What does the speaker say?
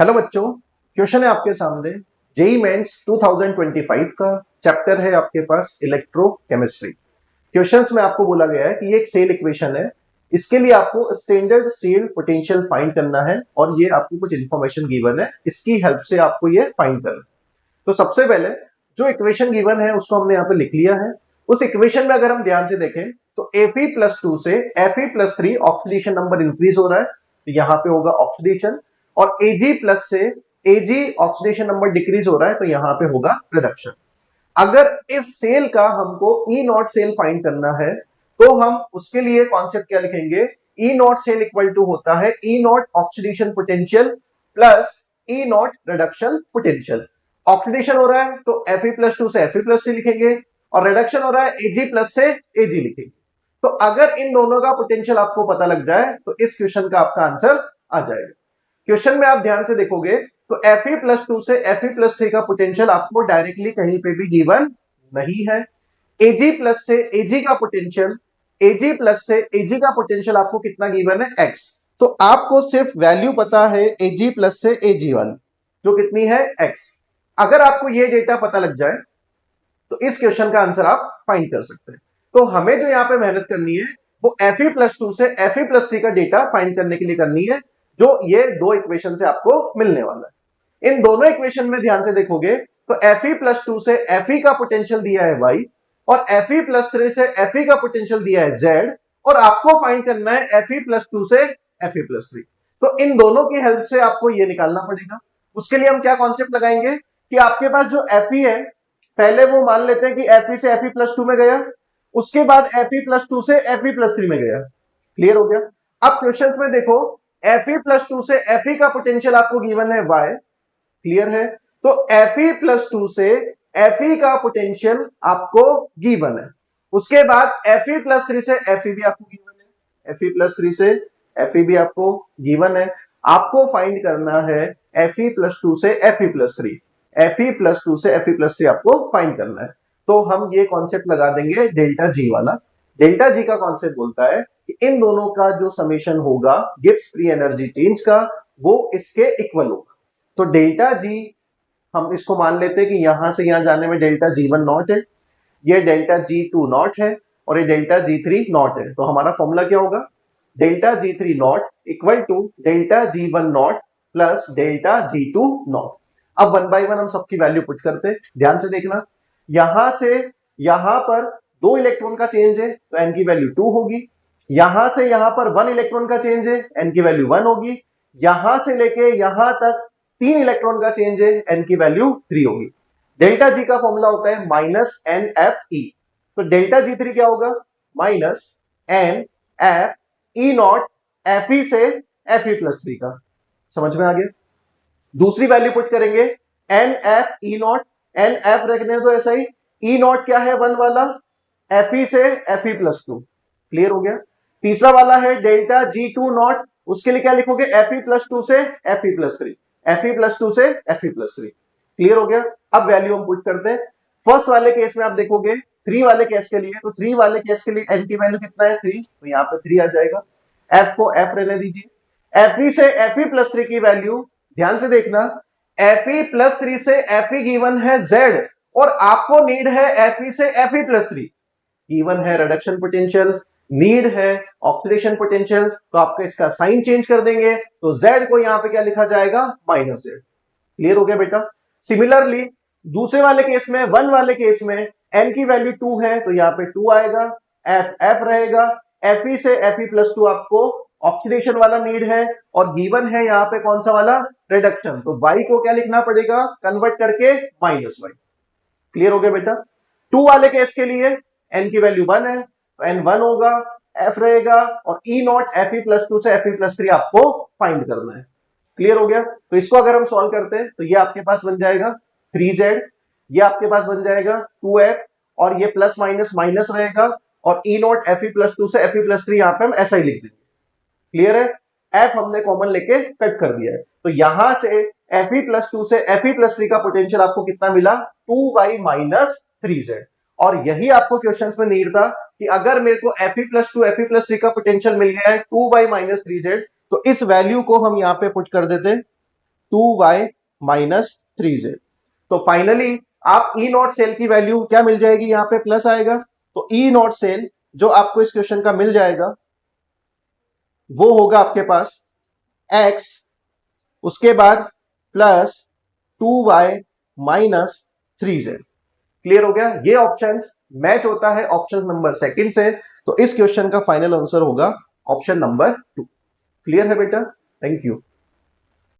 Hello बच्चों, question है आपके सामने। जेई मेंस 2025 का चैप्टर है आपके पास इलेक्ट्रोकेमिस्ट्री। क्वेश्चंस में आपको बोला गया है कि ये एक सेल इक्वेशन है। इसके लिए आपको स्टैंडर्ड सेल पोटेंशियल फाइंड करना है और ये आपको कुछ इंफॉर्मेशन गिवन है, इसकी हेल्प से आपको ये फाइंड करना है। तो सबसे पहले जो इक्वेशन गिवन है उसको हमने यहाँ पे लिख लिया है। उस इक्वेशन में अगर हम ध्यान से देखें तो Fe+2 से Fe+3 ऑक्सीडेशन नंबर इंक्रीज हो रहा है, तो यहाँ पे होगा ऑक्सीडेशन, और Ag+ से Ag ऑक्सीडेशन नंबर डिक्रीज हो रहा है, तो यहाँ पे होगा रिडक्शन। अगर इस सेल का हमको ई नॉट सेल फाइंड करना है तो हम उसके लिए कॉन्सेप्ट क्या लिखेंगे? E naught cell equal to होता है E naught oxidation potential plus E naught reduction potential. Oxidation हो रहा है तो Fe+2 से Fe+3 लिखेंगे, और रिडक्शन हो रहा है Ag+ से Ag लिखेंगे। तो अगर इन दोनों का पोटेंशियल आपको पता लग जाए तो इस क्वेश्चन का आपका आंसर आ जाएगा। क्वेश्चन में आप ध्यान से देखोगे तो Fe+2 से Fe+3 का पोटेंशियल आपको डायरेक्टली कहीं पे भी गिवन नहीं है। Ag+ से Ag का पोटेंशियल, Ag+ से Ag का पोटेंशियल आपको कितना गिवन है? x। तो आपको सिर्फ वैल्यू पता है Ag+ से Ag1, जो कितनी है? x। अगर आपको ये डेटा पता लग जाए तो इस क्वेश्चन का आंसर आप फाइंड कर सकते हैं। तो हमें जो यहां पे मेहनत करनी है वो Fe+2 से Fe+3 का डेटा फाइंड करने के लिए करनी है, जो ये दो इक्वेशन से आपको मिलने वाला है। इन दोनों इक्वेशन में ध्यान से देखोगे तो Fe+2 से Fe का पोटेंशियल दिया है y, और Fe+3 से Fe का पोटेंशियल दिया है z, और आपको फाइंड करना है Fe+2 से Fe+3। तो इन दोनों की हेल्प से आपको ये निकालना पड़ेगा। उसके लिए हम क्या कॉन्सेप्ट लगाएंगे कि आपके पास जो Fe है, पहले वो मान लेते हैं कि Fe से Fe+2 में गया, उसके बाद Fe+2 से Fe+3 में गया। क्लियर हो गया? अब क्वेश्चंस में देखो, Fe+2 से Fe का पोटेंशियल आपको गिवन है y। क्लियर है? तो Fe+2 से Fe का पोटेंशियल आपको गिवन है। उसके बाद Fe+3 से Fe भी आपको गिवन है, Fe+3 से Fe भी आपको गिवन है। आपको फाइंड करना है Fe+2 से Fe+3, Fe+2 से Fe+3 आपको फाइंड करना है। तो हम ये कॉन्सेप्ट लगा देंगे डेल्टा जी वाला। डेल्टा जी का कॉन्सेप्ट बोलता है कि इन दोनों का जो समेशन होगा गिब्स फ्री एनर्जी चेंज का, वो इसके इक्वल होगा। तो डेल्टा जी हम इसको मान लेते हैं कि यहां से यहां जाने में डेल्टा G1 नॉट है, ये डेल्टा G2 नॉट है, और ये डेल्टा G3 नॉट है। तो हमारा फॉर्मूला क्या होगा? Delta G3 not equal to delta G1 not plus delta G2 not. अब वन बाय वन हम सबकी वैल्यू पुट करते हैं। ध्यान से देखना, यहां से यहां पर 2 इलेक्ट्रॉन का चेंज है तो n की वैल्यू 2 होगी। यहां से यहां पर 1 इलेक्ट्रॉन का चेंज है, n की वैल्यू 1 होगी। यहां से लेके यहां तक 3 इलेक्ट्रॉन का चेंज है, n की वैल्यू 3 होगी। डेल्टा जी का फॉर्मूला होता है माइनस एन एफ ई। तो डेल्टा G3 क्या होगा? Minus N F E not Fe से Fe+3 का। समझ में आ गया? दूसरी वैल्यू पुट करेंगे, N F E not, N F रखने तो ऐसा ही, ई नॉट क्या है? 1 वाला, Fe से Fe+2। क्लियर हो गया? तीसरा वाला है डेल्टा G2 नॉट, उसके लिए क्या लिखोगे? Fe+2 से Fe+3, Fe+2 से Fe+3। क्लियर हो गया? अब वैल्यू हम पुट करते हैं। फर्स्ट वाले केस में आप देखोगे 3 वाले केस के लिए, तो 3 वाले केस के लिए n की वैल्यू कितना है? 3, तो यहां पे 3 आ जाएगा। f को f रहने दीजिए। Fe से Fe+3 की वैल्यू ध्यान से देखना, Fe+3 से Fe गिवन है z, और आपको नीड है Fe से Fe+3। गिवन है रिडक्शन पोटेंशियल, नीड है ऑक्सीडेशन पोटेंशियल, तो आपको इसका साइन चेंज कर देंगे, तो z को यहां पे क्या लिखा जाएगा? -z। क्लियर हो गया बेटा? सिमिलरली दूसरे वाले केस में, 1 वाले केस में n की वैल्यू 2 है तो यहां पे 2 आएगा, f रहेगा। Fe से Fe+2 आपको ऑक्सीडेशन वाला नीड है, और गिवन है यहां पे कौन सा वाला? रिडक्शन। तो y को क्या लिखना पड़ेगा? कन्वर्ट करके -y। क्लियर हो गया बेटा? 2 वाले केस के लिए n की वैल्यू 1 है तो n 1 होगा, f रहेगा, और e नॉट Fe+2 से Fe+3 आपको फाइंड करना है। क्लियर हो गया? तो इसको अगर हम सॉल्व करते हैं तो ये आपके पास बन जाएगा 3z, ये आपके पास बन जाएगा 2f, और ये प्लस माइनस माइनस रहेगा, और ई नॉट Fe+2 से Fe+3 यहां पे हम ऐसा ही लिख देंगे। क्लियर है? f हमने कॉमन लेके कट कर दिया है, तो यहां से Fe+2 से Fe+3 का पोटेंशियल आपको कितना मिला? 2y minus 3z। और यही आपको क्वेश्चंस में नीड था कि अगर मेरे को Fe+2 Fe+3 का पोटेंशियल मिल गया है 2y माइनस 3z, तो इस वैल्यू को हम यहां पे पुट कर देते हैं। 2y minus 3z। तो फाइनली आप ई नॉट सेल की वैल्यू क्या मिल जाएगी, यहां पे प्लस आएगा, तो ई नॉट सेल जो आपको इस क्वेश्चन का मिल जाएगा वो होगा आपके पास x, उसके बाद plus 2y minus 3z। Clear हो गया? ये ऑप्शंस मैच होता है ऑप्शन नंबर सेकंड से, तो इस क्वेश्चन का फाइनल आंसर होगा ऑप्शन नंबर 2। क्लियर है बेटा? Thank you.